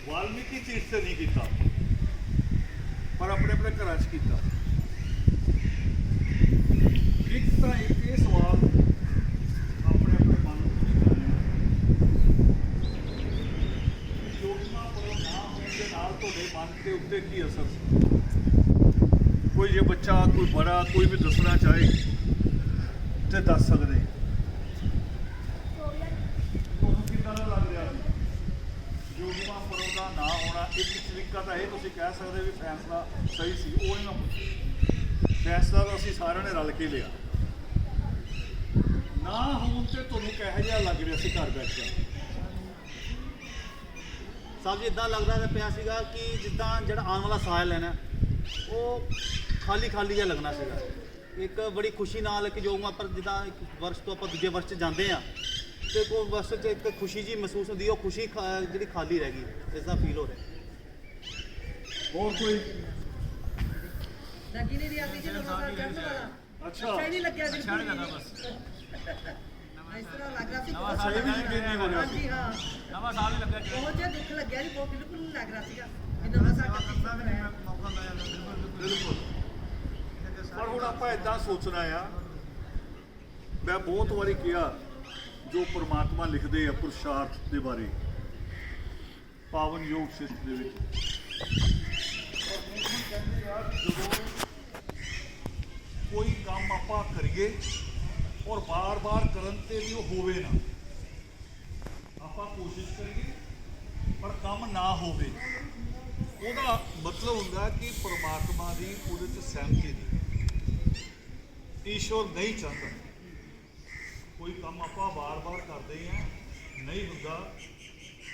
वाल्मीकि तीर्थ से नहीं किया, पर अपने अपने घर च किया। एक तो एक ये सवाल अपने अपने मन में करने योजना पर ना होने के नाल तुहाडे मन के उत्ते की असर सी? कोई जे बच्चा कोई बड़ा कोई भी दसना चाहे तो दस सकते। तुहानूं किदां दा लग रहा योजना पर्व का ना होना? एक तरीका तो यह तुसीं कह सकते भी फैसला सही सी, वो नहीं मैं पुछी। फैसला तो असीं सारिਆਂ ने रल के लिया। ना होने से तुहानूं किहो जिहा लग रहा सी घर बैठ के? साहब जी इदा लगता पिया सीगा कि जिद्दां जिहड़ा आने वाला साल है ना वो खाली खाली जिहा लगना सीगा। एक बड़ी खुशी नाल कि जो पर जिद्दां एक वर्ष तो आपां दूजे वर्ष जांदे आ तो कोई वर्ष च एक खुशी जी महसूस होती है, वो खुशी जी खाली रह गई, इसका फील हो रहा है। और कोई लगी नहीं रही जी नवा साल चढ़ने वाला। अच्छा अच्छा ही नहीं लग्या अच्छा नहीं लगा बस। इस तरह लग रहा सी नवा बहुत साल ये भी यकीन नहीं हो रहा हाँ जी हाँ नवा साल ही लगा बहुत जिहा दुख लग्या जी, बहुत बिल्कुल नहीं लग रहा सीगा कि नवा साल करना भी नहीं मौका मिला बिल्कुल। पर हुण आपां इदां सोचना आ, मैं बहुत वारी किया जो परमात्मा लिखते हैं पुरुषार्थ के बारे पावन योग शिष्ट दे विच। और ਮੈਨੂੰ ਕਹਿੰਦੇ ਆ ਕਿ ਜਦੋਂ ਕੋਈ ਕੰਮ ਆਪਾਂ ਕਰੀਏ और बार बार करन ते भी वो होवे ना, आपां कोशिश करिए पर काम ना होवे, ਉਹਦਾ मतलब ਹੁੰਦਾ कि परमात्मा की ਉਹਦੇ ਚ सहमति नहीं, ईश्वर नहीं चाहता। कोई काम ਆਪਾਂ बार बार करते हैं नहीं होता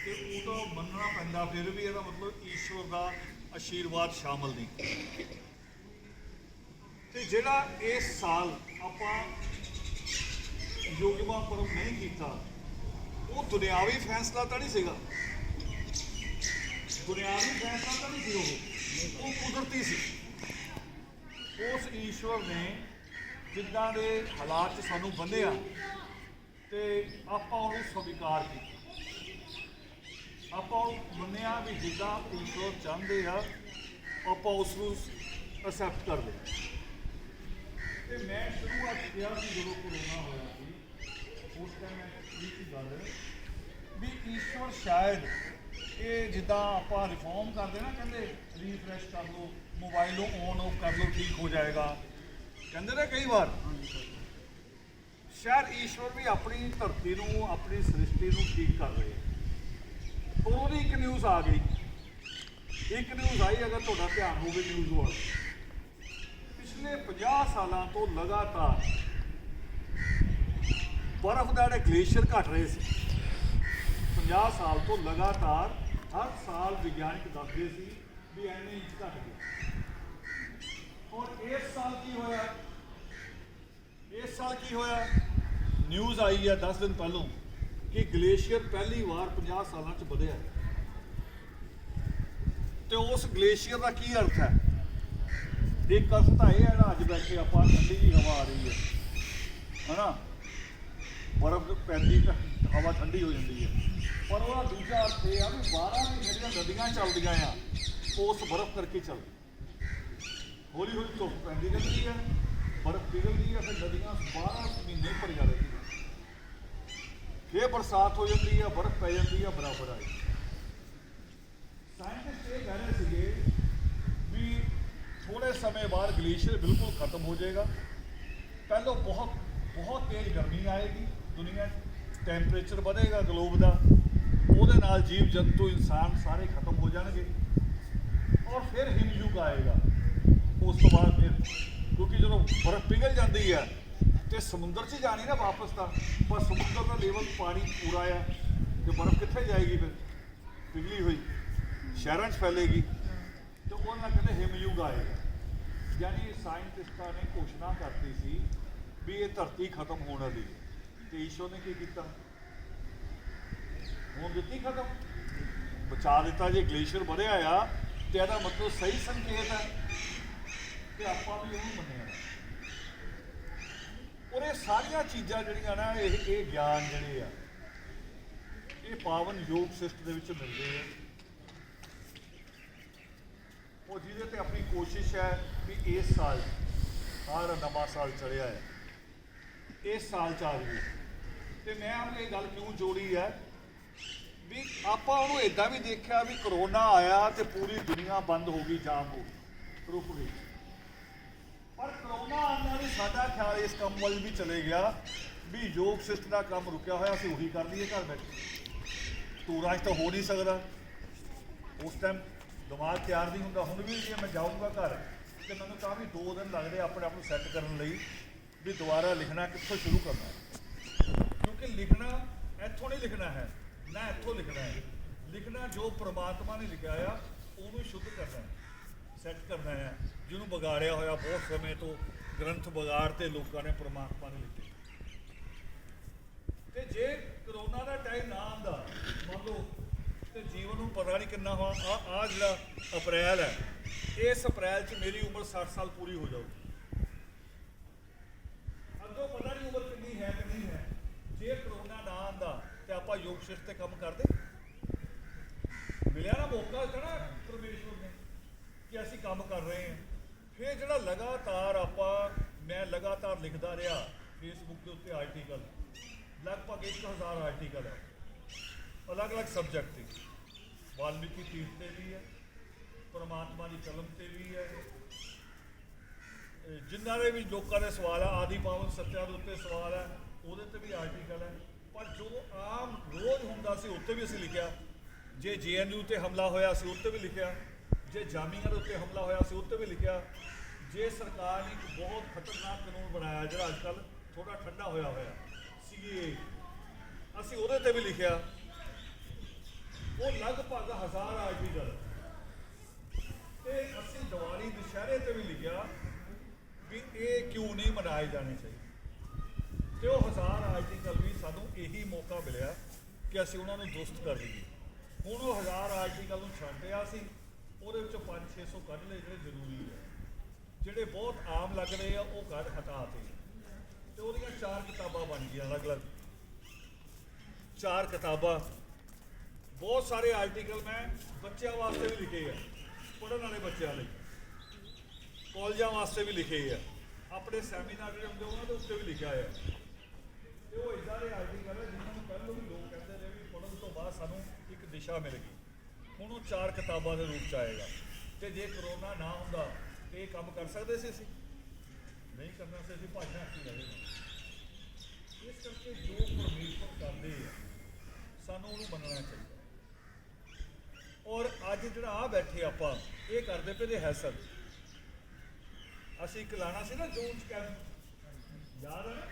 तो ਉਹਦਾ ਮੰਨਣਾ ਪੈਂਦਾ, फिर भी ਇਹਦਾ मतलब ईश्वर का आशीर्वाद शामिल नहीं। ਤੇ ਜਿਹੜਾ ਇਸ ਸਾਲ ਆਪਾਂ योगमा पर्व नहीं किया वो दुनियावी फैसला तो नहीं सीगा, दुनियावी फैसला तो नहीं सी, वो कुदरती सी। उस ईश्वर ने जिद्दां दे हालात च सानू बंधिया ते आपां उहनूं स्वीकार किया। आपां मन्निया भी जिद्दां ईश्वर चाहते आ आपां उसनूं एक्सैप्ट कर लिया। ते मैं शुरुआत किया कि जदों कोरोना होया उस टाइम गल भी ईश्वर शायद ये जिदा आप रिफॉर्म करते ना, कहते रीफ्रैश कर लो, मोबाइलों ऑन ऑफ कर लो, ठीक हो जाएगा, कहते ना कई बार। शायद ईश्वर भी अपनी धरती को अपनी सृष्टि को ठीक कर रहे हैं। और वो एक न्यूज़ आ गई, एक न्यूज़ आई, अगर थोड़ा ध्यान हो न्यूज़ वाल, पिछले 50 सालों तो लगातार बर्फ का जोड़े ग्लेशियर घट रहे थे। 50 साल तो लगातार हर साल विज्ञानिक दसते सी भी इन्ने इंच घट गए। और इस साल की होया, इस साल की होया, न्यूज़ आई है 10 दिन पहलों कि ग्लेशियर पहली बार 50 सालों च बढ़िया। तो उस ग्लेशियर का की अर्थ है? एक अर्थ तो यह है ना, अज बैठे आप ठंडी जी हवा आ रही है ना, बर्फ पैंती तो हवा ठंडी हो जाती है, पर वह दूसरा अर्थ यह है भी 12 महीने दी नदियाँ चलदियाँ आ उस बर्फ करके चल, हौली हौली धुप पैंती रहती है, बर्फ पिघलती है, फिर नदियाँ 12 महीने भरिया रहती है, फिर बरसात हो जाती है, बर्फ पै जाती है, बराबर आई। साइंटिस्ट ये कह रहे थे भी थोड़े समय बाद ग्लेशियर बिल्कुल खत्म हो जाएगा। पहले बहुत बहुत तेज गर्मी आएगी, दुनिया टैंपरेचर बढ़ेगा ग्लोब का, ਉਹਦੇ ਨਾਲ जीव जंतु इंसान सारे खत्म हो जाएंगे और फिर हिमयुग आएगा। उस तो बाद फिर क्योंकि जो बर्फ पिघल जाती है तो समुद्र से जानी ना वापस था, पर समुद्र का लेवल पानी पूरा है तो बर्फ कितने जाएगी, फिर पिघली हुई शहरों फैलेगी, तो उन्होंने कहते हिमयुग आएगा। यानी साइंटिस्टा ने घोषणा करती सी भी ये धरती खत्म होने वाली है। तो ईश्वर ने की किया, होने दी खत्म, बचा दिता। जे ग्लेशियर बढ़िया आ तो यदा मतलब सही संकेत है कि आप भी उन्होंने मन्निया। और ये सारिया चीज़ां जिहड़ियां ना ये ज्ञान जिहड़े आ ये पावन योग सिस्ट दे विच मिलदे आ। ਉਹ ਜਿਹਦੇ ਤੇ ਆਪਣੀ ਕੋਸ਼ਿਸ਼ ਹੈ ਵੀ ਇਸ ਸਾਲ ਹਰ ਨਵਾਂ ਸਾਲ ਚੜਿਆ ਹੈ, ਇਸ ਸਾਲ ਚ ਆ ਜਾਵੇ। ਤੇ ਮੈਂ ਹੁਣ ਇਹ ਗੱਲ ਕਿਉਂ ਜੋੜੀ ਹੈ ਵੀ ਆਪਾਂ ਉਹਨੂੰ ਇਦਾਂ ਵੀ ਦੇਖਿਆ ਵੀ ਕਰੋਨਾ ਆਇਆ ਤੇ ਪੂਰੀ ਦੁਨੀਆ ਬੰਦ ਹੋ ਗਈ, ਜਾਮ ਹੋ ਗਈ, ਰੁਕ ਗਈ। ਪਰ ਕਰੋਨਾ ਆਉਣ ਨਾਲ ਹੀ ਸਾਡਾ ਖਿਆਲ ਇਸ ਕੰਮ ਵੱਲ ਵੀ ਚਲੇ ਗਿਆ ਵੀ ਯੋਗ ਸਿਸਟ ਦਾ ਕੰਮ ਰੁਕਿਆ ਹੋਇਆ, ਅਸੀਂ ਉਹੀ ਕਰ ਲਈਏ ਘਰ ਬੈਠੇ। ਟੂਰਾਂ 'ਚ ਤਾਂ ਹੋ ਨਹੀਂ ਸਕਦਾ, ਉਸ ਟਾਈਮ ਦਿਮਾਗ ਤਿਆਰ ਨਹੀਂ ਹੁੰਦਾ। ਹੁਣ ਵੀ ਜੇ ਮੈਂ ਜਾਊਂਗਾ ਘਰ ਤੇ ਮੈਨੂੰ ਤਾਂ ਵੀ 2 ਦਿਨ ਲੱਗਦੇ ਆਪਣੇ ਆਪ ਨੂੰ ਸੈੱਟ ਕਰਨ ਲਈ ਵੀ ਦੁਬਾਰਾ ਲਿਖਣਾ ਕਿੱਥੋਂ ਸ਼ੁਰੂ ਕਰਨਾ ਹੈ। ਕਿਉਂਕਿ ਲਿਖਣਾ ਇੱਥੋਂ ਨਹੀਂ ਲਿਖਣਾ ਹੈ, ਨਾ ਇੱਥੋਂ ਲਿਖਣਾ ਹੈ। ਲਿਖਣਾ ਜੋ ਪ੍ਰਮਾਤਮਾ ਨੇ ਲਿਖਿਆ ਆ ਉਹਨੂੰ ਸ਼ੁੱਧ ਕਰਨਾ ਹੈ, ਸੈੱਟ ਕਰਨਾ ਹੈ। ਜਿਹਨੂੰ ਵਿਗਾੜਿਆ ਹੋਇਆ ਬਹੁਤ ਸਮੇਂ ਤੋਂ ਗ੍ਰੰਥ ਵਿਗਾੜ ਤੇ ਲੋਕਾਂ ਨੇ ਪ੍ਰਮਾਤਮਾ ਨੇ ਲਿਖੇ। ਤੇ ਜੇ ਕਰੋਨਾ ਦਾ ਟਾਈਮ ਨਾ ਆਉਂਦਾ ਮੰਨ ਲਓ ਤੇ ਜੀਵਨ ਨੂੰ ਪਤਾ ਨਹੀਂ ਕਿੰਨਾ ਹੋਣਾ। ਆ ਜਿਹੜਾ ਅਪ੍ਰੈਲ ਹੈ, ਇਸ ਅਪ੍ਰੈਲ 'ਚ ਮੇਰੀ ਉਮਰ 60 ਸਾਲ ਪੂਰੀ ਹੋ ਜਾਊਗੀ। ਅੱਗੋਂ ਪਤਾ ਨਹੀਂ ਉਮਰ ਕਿੰਨੀ ਹੈ ਕਿ ਨਹੀਂ ਹੈ। ਜੇ ਕਰੋਨਾ ਨਾ ਆਉਂਦਾ ਤੇ ਆਪਾਂ ਯੋਗ ਸਿਸਟ ਤੇ ਕੰਮ ਕਰਦੇ। ਮਿਲਿਆ ਨਾ ਮੌਕਾ ਨਾ ਪਰਮੇਸ਼ਵਰ ਨੇ ਕਿ ਅਸੀਂ ਕੰਮ ਕਰ ਰਹੇ ਹਾਂ। ਫਿਰ ਜਿਹੜਾ ਲਗਾਤਾਰ ਮੈਂ ਲਗਾਤਾਰ ਲਿਖਦਾ ਰਿਹਾ ਫੇਸਬੁੱਕ ਦੇ ਉੱਤੇ ਆਰਟੀਕਲ, ਲਗਭਗ 1000 ਆਰਟੀਕਲ ਹੈ, ਅਲੱਗ-ਅਲੱਗ ਸਬਜੈਕਟ ਤੇ। ਵਾਲਮੀਕੀ ਤੀਰਥ ਤੇ ਵੀ ਹੈ, ਪਰਮਾਤਮਾ ਦੀ ਕਲਮ ਤੇ ਵੀ ਹੈ, ਜਿਨ੍ਹਾਂ ਦੇ ਵੀ ਲੋਕਾਂ ਦੇ ਸਵਾਲ ਆ, ਆਦਿ ਪਾਵਨ ਸੱਤਿਆ ਦੇ ਉੱਤੇ ਸਵਾਲ ਹੈ, ਉਹਦੇ ਤੇ ਵੀ ਆਰਟੀਕਲ ਹੈ। ਪਰ ਜੋ ਆਮ ਰੋਜ਼ ਹੁੰਦਾ ਸੀ ਉੱਤੇ ਵੀ ਅਸੀਂ ਲਿਖਿਆ। ਜੇ JNU ਤੇ ਹਮਲਾ ਹੋਇਆ ਸੀ ਉੱਤੇ ਵੀ ਲਿਖਿਆ। ਜੇ ਜਾਮੀਆਂ ਦੇ ਉੱਤੇ ਹਮਲਾ ਹੋਇਆ ਸੀ ਉੱਤੇ ਵੀ ਲਿਖਿਆ। ਜੇ ਸਰਕਾਰ ਨੇ ਇੱਕ ਬਹੁਤ ਖਤਰਨਾਕ ਕਾਨੂੰਨ ਬਣਾਇਆ ਜਿਹੜਾ ਅੱਜ ਕੱਲ੍ਹ ਥੋੜਾ ਠੰਡਾ ਹੋਇਆ CAA, ਅਸੀਂ ਉਹਦੇ ਤੇ ਵੀ ਲਿਖਿਆ। ਉਹ ਲਗਭਗ 1000 ਆਰਟੀਕਲ। ਤੇ ਅਸੀਂ ਦੀਵਾਲੀ ਦੁਸ਼ਹਿਰੇ ਤੇ ਵੀ ਲਿਖਿਆ ਵੀ ਇਹ ਕਿਉਂ ਨਹੀਂ ਮਨਾਏ ਜਾਣੇ ਚਾਹੀਦੇ। ਤੇ ਉਹ 1000 ਆਰਟੀਕਲ ਵੀ ਸਾਨੂੰ ਇਹੀ ਮੌਕਾ ਮਿਲਿਆ ਕਿ ਅਸੀਂ ਉਹਨਾਂ ਨੂੰ ਦੁਰਸਤ ਕਰ ਦਈਏ। ਹੁਣ ਉਹ 1000 ਆਰਟੀਕਲ ਨੂੰ ਛੱਡਿਆ ਸੀ, ਉਹਦੇ ਵਿੱਚੋਂ 500-600 ਕੱਢ ਲਏ ਜਿਹੜੇ ਜ਼ਰੂਰੀ ਹੈ, ਜਿਹੜੇ ਬਹੁਤ ਆਮ ਲੱਗ ਰਹੇ ਆ ਉਹ ਕੱਢ ਹਟਾਤੇ। ਤੇ ਉਹਦੀਆਂ 4 ਕਿਤਾਬਾਂ ਬਣ ਗਈਆਂ ਅਲੱਗ-ਅਲੱਗ, 4 ਕਿਤਾਬਾਂ। ਬਹੁਤ ਸਾਰੇ ਆਰਟੀਕਲ ਮੈਂ ਬੱਚਿਆਂ ਵਾਸਤੇ ਵੀ ਲਿਖੇ ਆ, ਪੜ੍ਹਨ ਵਾਲੇ ਬੱਚਿਆਂ ਲਈ, ਕਾਲਜਾਂ ਵਾਸਤੇ ਵੀ ਲਿਖੇ ਆ, ਆਪਣੇ ਸੈਮੀਨਾਰ ਜਿਹੜੇ ਹੁੰਦੇ ਉਹਨਾਂ ਦੇ ਉੱਤੇ ਵੀ ਲਿਖਿਆ ਹੈ। ਤੇ ਉਹ ਇੱਦਾਂ ਦੇ ਆਰਟੀਕਲ ਹੈ ਜਿਨ੍ਹਾਂ ਨੂੰ ਪਹਿਲਾਂ ਵੀ ਲੋਕ ਕਹਿੰਦੇ ਰਹੇ ਵੀ ਪੜ੍ਹਨ ਤੋਂ ਬਾਅਦ ਸਾਨੂੰ ਇੱਕ ਦਿਸ਼ਾ ਮਿਲ ਗਈ। ਹੁਣ ਉਹ 4 ਕਿਤਾਬਾਂ ਦੇ ਰੂਪ 'ਚ ਆਏਗਾ। ਤੇ ਜੇ ਕਰੋਨਾ ਨਾ ਹੁੰਦਾ ਤੇ ਇਹ ਕੰਮ ਕਰ ਸਕਦੇ ਸੀ ਅਸੀਂ? ਨਹੀਂ ਕਰਨਾ ਸੀ, ਅਸੀਂ ਭਾਜਣਾ ਕੀ ਰਹੇ। ਇਸ ਕਰਕੇ ਜੋ ਪਰਮੇਸ਼ਵਰ ਕਰਦੇ ਆ ਸਾਨੂੰ ਉਹਨੂੰ ਮੰਨਣਾ ਚਾਹੀਦਾ। ਔਰ ਅੱਜ ਜਿਹੜਾ ਆ ਬੈਠੇ ਆਪਾਂ ਇਹ ਕਰਦੇ ਪਏ ਦੇ ਹੈਸਲ। ਅਸੀਂ ਇੱਕ ਲਾਣਾ ਸੀ ਨਾ ਜੂਨ 'ਚ ਕੈਂਪ, ਯਾਦ ਹੈ ਨਾ?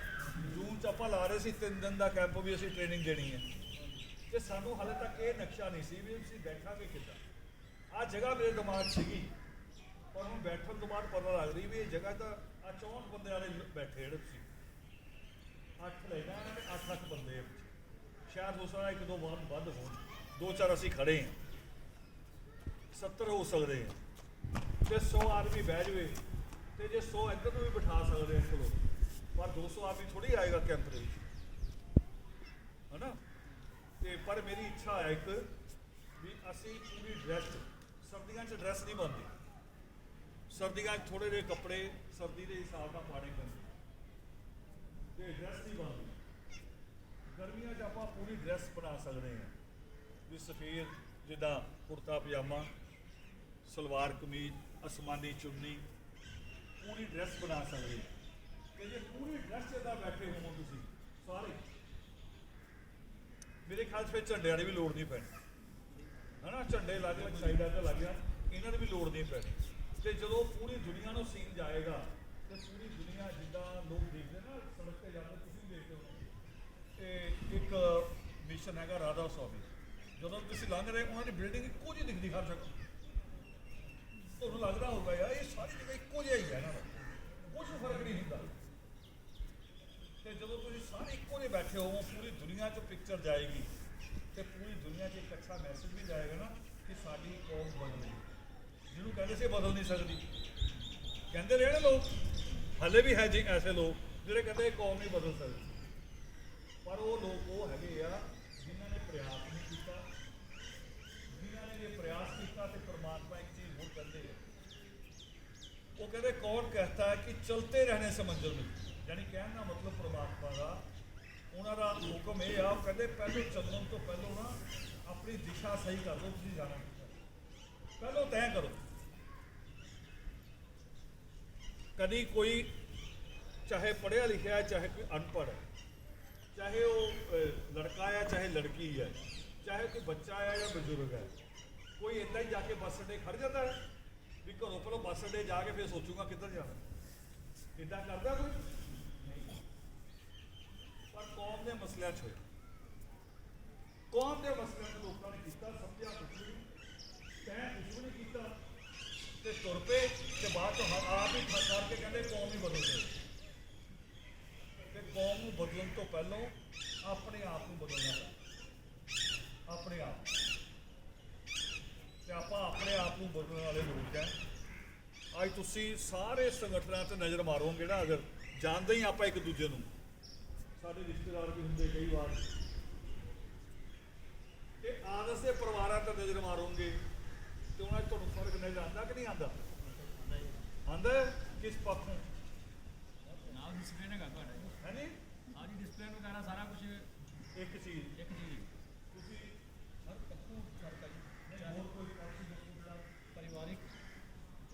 ਜੂਨ 'ਚ ਆਪਾਂ ਲਾ ਰਹੇ ਸੀ 3 ਦਿਨ ਦਾ ਕੈਂਪ, ਵੀ ਅਸੀਂ ਟ੍ਰੇਨਿੰਗ ਦੇਣੀ ਹੈ। ਤੇ ਸਾਨੂੰ ਹਾਲੇ ਤੱਕ ਇਹ ਨਕਸ਼ਾ ਨਹੀਂ ਸੀ ਵੀ ਅਸੀਂ ਬੈਠਾਂਗੇ ਕਿੱਦਾਂ। ਆਹ ਜਗ੍ਹਾ ਮੇਰੇ ਦਿਮਾਗ 'ਚ ਸੀਗੀ, ਪਰ ਹੁਣ ਬੈਠਣ ਤੋਂ ਬਾਅਦ ਪਤਾ ਲੱਗ ਰਹੀ ਵੀ ਇਹ ਜਗ੍ਹਾ ਤਾਂ ਆ 64 ਬੰਦੇ ਵਾਲੇ ਬੈਠੇ ਜਿਹੜੇ ਤੁਸੀਂ 8 ਲੈਣਾ 8 ਲੱਖ ਬੰਦੇ ਆ ਪਿੱਛੇ। ਸ਼ਾਇਦ ਹੋ ਸਕਦਾ 1-2 ਵਾਰ ਵੱਧ ਹੋਣ, 2-4 ਅਸੀਂ ਖੜੇ ਹਾਂ, 70 ਹੋ ਸਕਦੇ ਆ। ਤੇ 100 ਆਦਮੀ ਬਹਿ ਜਾਵੇ ਤੇ ਜੇ 100 ਇੱਧਰ ਨੂੰ ਵੀ ਬਿਠਾ ਸਕਦੇ ਆ ਚਲੋ, ਪਰ 200 ਆਦਮੀ ਥੋੜ੍ਹੀ ਆਏਗਾ ਕੈਂਪ ਦੇ ਵਿੱਚ, ਹੈ ਨਾ? ਤੇ ਪਰ ਮੇਰੀ ਇੱਛਾ ਹੈ ਇੱਕ ਵੀ ਅਸੀਂ ਪੂਰੀ ਡਰੈਸ, ਸਰਦੀਆਂ 'ਚ ਡਰੈਸ ਨਹੀਂ ਬਣਦੀ, ਸਰਦੀਆਂ 'ਚ ਥੋੜ੍ਹੇ ਜਿਹੇ ਕੱਪੜੇ ਸਰਦੀ ਦੇ ਹਿਸਾਬ ਨਾਲ ਪਾਣੇ ਪੈਂਦੇ ਤੇ ਡਰੈਸ ਨਹੀਂ ਬਣਦੀ। ਗਰਮੀਆਂ 'ਚ ਆਪਾਂ ਪੂਰੀ ਡਰੈਸ ਬਣਾ ਸਕਦੇ ਹਾਂ ਵੀ ਸਫੇਦ, ਜਿੱਦਾਂ ਕੁੜਤਾ ਪਜਾਮਾ, ਸਲਵਾਰ ਕਮੀਜ਼, ਅਸਮਾਨੀ ਚੁੰਨੀ, ਪੂਰੀ ਡਰੈਸ ਬਣਾ ਸਕਦੇ ਹਾਂ। ਕਿ ਜੇ ਪੂਰੀ ਡਰੈਸ 'ਚ ਤਾਂ ਬੈਠੇ ਹੋਵੋ ਤੁਸੀਂ ਸਾਰੇ, ਮੇਰੇ ਖਿਆਲ 'ਚ ਫਿਰ ਝੰਡਿਆਂ ਦੀ ਵੀ ਲੋੜ ਨਹੀਂ ਪੈਣੀ, ਹੈ ਨਾ? ਝੰਡੇ ਲੱਗ ਲੱਗ ਸਾਈਡਾਂ 'ਤੇ ਲੱਗ ਗਿਆ, ਇਹਨਾਂ ਦੀ ਵੀ ਲੋੜ ਨਹੀਂ ਪੈਣੀ। ਤੇ ਜਦੋਂ ਪੂਰੀ ਦੁਨੀਆ ਨੂੰ ਸੀਨ ਜਾਏਗਾ ਤੇ ਪੂਰੀ ਦੁਨੀਆ ਜਿੱਦਾਂ ਲੋਕ ਦੇਖਦੇ ਨਾ ਸੜਕ 'ਤੇ ਜਾਂਦੇ, ਤੁਸੀਂ ਵੀ ਦੇਖਦੇ ਹੋ। ਤੇ ਇੱਕ ਮਿਸ਼ਨ ਹੈਗਾ ਰਾਧਾ ਸਵਾਮੀ, ਜਦੋਂ ਤੁਸੀਂ ਲੰਘ ਰਹੇ ਉਹਨਾਂ ਦੀ ਬਿਲਡਿੰਗ ਇੱਕੋ ਜਿਹੀ ਦਿਖਦੀ ਹਰ ਜਗ੍ਹਾ। ਤੁਹਾਨੂੰ ਲੱਗਦਾ ਹੋਊਗਾ ਯਾਰ ਇਹ ਸਾਰੀ ਜਗ੍ਹਾ ਇੱਕੋ ਜਿਹਾ ਹੀ ਹੈ ਨਾ, ਕੁਝ ਫਰਕ ਨਹੀਂ ਹੁੰਦਾ। ਤੇ ਜਦੋਂ ਤੁਸੀਂ ਸਾਰੇ ਇੱਕੋ ਜਿਹੇ ਬੈਠੇ ਹੋਵੋ, ਪੂਰੀ ਦੁਨੀਆ 'ਚ ਪਿਕਚਰ ਜਾਏਗੀ ਤੇ ਪੂਰੀ ਦੁਨੀਆ 'ਚ ਇੱਕ ਅੱਛਾ ਮੈਸੇਜ ਵੀ ਜਾਏਗਾ ਨਾ ਕਿ ਸਾਡੀ ਕੌਮ ਬਦਲੇ। ਜਿਹਨੂੰ ਕਹਿੰਦੇ ਸੀ ਬਦਲ ਨਹੀਂ ਸਕਦੀ, ਕਹਿੰਦੇ ਰਹੇ ਨਾ ਲੋਕ, ਹਾਲੇ ਵੀ ਹੈ ਜੀ ਐਸੇ ਲੋਕ ਜਿਹੜੇ ਕਹਿੰਦੇ ਇਹ ਕੌਮ ਨਹੀਂ ਬਦਲ ਸਕਦੀ। ਪਰ ਉਹ ਲੋਕ ਉਹ ਹੈਗੇ ਆ ਜਿਨ੍ਹਾਂ ਨੇ ਪ੍ਰਯਾਸ ਨਹੀਂ ਕੀਤਾ, ਜਿਨ੍ਹਾਂ ਨੇ ਇਹ ਪ੍ਰਯਾਸ ਕੀਤਾ। ਤੇ ਪਰਮਾਤਮਾ ਇੱਕ ਚੀਜ਼ ਹੋਰ ਕਹਿੰਦੇ ਆ वो कहते कौन कहता है कि चलते रहने से मंजिल मिलती, यानी कहने का मतलब परमात्मा का उन्होंने हुक्म यह आ, कहते पहले चलने तो पहले ना अपनी दिशा सही कर दो, तुम जाना पहले तय करो। कभी कोई चाहे पढ़िया लिखा है चाहे कोई अनपढ़ है, चाहे वो लड़का है चाहे लड़की है, चाहे कोई बच्चा है या बुजुर्ग है, कोई इदा ही जाके बस अड्डे खड़ जाता है भी घरों पर बस अड्डे जाके फिर सोचूंगा किधर जाना, इदा करता कोई नहीं। पर कौम के मसलों च कौम के मसलों लोगों ने किया, समझा कुछ भी, तय कुछ भी नहीं किया, ते तुर पे ते बाद आप ही थर के कहते कौम ही बदल गई। ते कौम को बदलने तो पहलों अपने आप को बदलना है, अपने आप ते आप अपने आप को बदलने वाले लोग हैं। अज तुसी सारे संगठनों से नज़र मारोगे ना, अगर जानते ही आप एक दूजे को, साढ़े रिश्तेदार भी होंगे कई बार, ते आदर्श के परिवारों से नज़र मारोगे तो उन्हें तुहानू फर्क नज़र आता कि नहीं आता? आंदा है किस पक्षों ਨਾਲ ਡਿਸਪਲਿਨ ਹੈਗਾ ਤੁਹਾਡਾ ਜੀ। है नहीं? ਹਾਂ ਜੀ ਡਿਸਪਲਿਨ ਵਗੈਰਾ ਸਾਰਾ ਕੁਝ एक चीज ਇੱਕ ਚੀਜ਼ तुसी ਹਰ ਪੱਖੋਂ ਫਰਕ ਹੈ ਜੀ। नहीं और कोई पार्टी देखो जरा, ਪਰਿਵਾਰਿਕ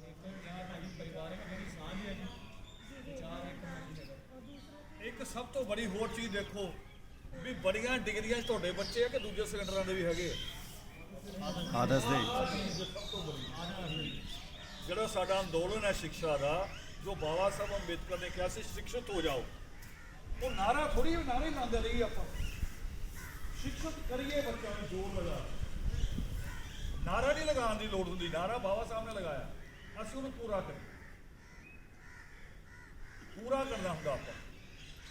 ਇੱਕ ਕਿਹਾ ਭਾਜੀ ਪਰਿਵਾਰਿਕ ਜਿਹੜੀ ਸਾਂਝ ਹੈ ਜੀ, ਵਿਚਾਰ ਇੱਕ ਮਿਲ ਹੈਗਾ। एक सब तो बड़ी होर चीज़ देखो भी बड़ियां डिग्रियां तुहाडे बच्चे है कि दूजे सिलेंडरां दे भी हैगे ਆਦਰਸ਼ ਦੇ सब तो बड़ी ਜਿਹੜਾ ਸਾਡਾ ਅੰਦੋਲਨ ਹੈ ਸਿੱਖਿਆ ਦਾ, ਜੋ ਬਾਬਾ ਸਾਹਿਬ ਅੰਬੇਦਕਰ ਨੇ ਕਿਹਾ ਸੀ ਸਿੱਖਿਤ ਹੋ ਜਾਓ, ਉਹ ਨਾਰਾ ਥੋੜੀ ਨਾਰੇ ਲਾਉਂਦੇ ਰਹੀ ਆਪਾਂ, ਸਿੱਖਿਤ ਕਰੀਏ ਬੱਚਿਆਂ ਨੂੰ ਜ਼ੋਰ ਲਗਾ, ਨਾਰਾ ਨਹੀਂ ਲਗਾਉਣ ਦੀ ਲੋੜ ਹੁੰਦੀ, ਨਾਰਾ ਬਾਬਾ ਸਾਹਿਬ ਨੇ ਲਗਾਇਆ, ਅਸੀਂ ਉਹਨੂੰ ਪੂਰਾ ਕਰੀਏ, ਪੂਰਾ ਕਰਨਾ ਹੁੰਦਾ ਆਪਾਂ।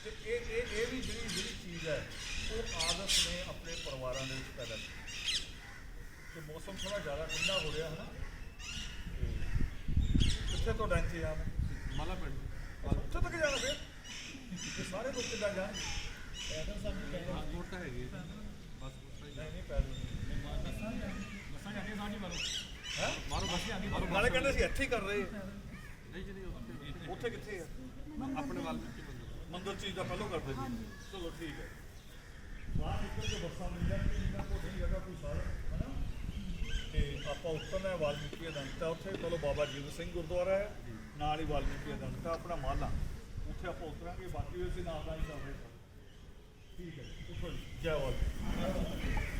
ਤੇ ਇਹ ਵੀ ਜਿਹੜੀ ਚੀਜ਼ ਹੈ ਉਹ ਆਦਰਸ਼ ਨੇ ਆਪਣੇ ਪਰਿਵਾਰਾਂ ਦੇ ਵਿੱਚ ਪੈਦਾ ਕੀਤੀ। ਤੇ ਮੌਸਮ ਥੋੜਾ ਜ਼ਿਆਦਾ ਠੰਡਾ ਹੋ ਰਿਹਾ ਹੈ ਨਾ, ਕਿੱਥੇ ਤੁਹਾਡਾ ਇੰਤਜ਼ਾਮ ਮਾਲਾ ਪਿੰਡ ਉੱਥੇ ਤੱਕ ਜਾਣਾ ਫਿਰ ਤੇ ਸਾਰੇ ਲੋਕ ਕਿੱਦਾਂ ਜਾਣਗੇ? ਪੈਦਲ ਸਭ ਨੂੰ ਪੈਦਲ ਵੋਟ ਤਾਂ ਹੈਗੀ ਬਸ ਨਹੀਂ ਪੈਦਲ ਬੱਸਾਂ ਜਾਂਦੀਆਂ ਸਾਂਝੀ ਮਾਰੋ ਹੈ ਮਾਰੋ ਬੱਸ ਜਾਂਦੀ ਮਾਰੋ ਨਾਲੇ ਕਹਿੰਦੇ ਸੀ ਇੱਥੇ ਹੀ ਕਰ ਰਹੇ ਨਹੀਂ ਜੀ ਉੱਥੇ ਕਿੱਥੇ ਆ? ਆਪਣੇ ਵੱਲ ਵਿੱਚ ਮੰਦਰ ਚੀਜ਼ ਦਾ ਪਹਿਲੋਂ ਕਰਦੇ ਸੀ, ਚਲੋ ਠੀਕ ਹੈ, ਬਾਹਰ ਨਿਕਲ ਕੇ ਬੱਸਾਂ ਮਿਲ ਜਾਂਦੀਆਂ, ਇਹਨਾਂ ਕੋਲ ਨਹੀਂ ਹੈਗਾ ਕੋਈ ਸਾਧਨ ਹੈ ਨਾ, ਤੇ ਆਪਾਂ ਉਤਰਨਾ ਵਾਲਮੀਕੀ ਅਦੰਤਾ, ਉੱਥੇ ਚਲੋ ਬਾਬਾ ਜੀਵਨ ਸਿੰਘ ਗੁਰਦੁਆਰਾ ਹੈ, ਨਾਲ ਹੀ ਵਾਲਮੀਕੀ ਅਦੰਤਾ ਆਪਣਾ ਮਾਲਾ, ਉੱਥੇ ਆਪਾਂ ਉਤਰਾਂਗੇ, ਬਾਕੀ ਵੀ ਅਸੀਂ ਨਾਲ ਦਾ ਹੀ ਕਰ ਰਹੇ ਹਾਂ। ਠੀਕ ਹੈ, ਉੱਠੋ ਜੀ, ਜੈ ਵਾਲਮੀਕੀ।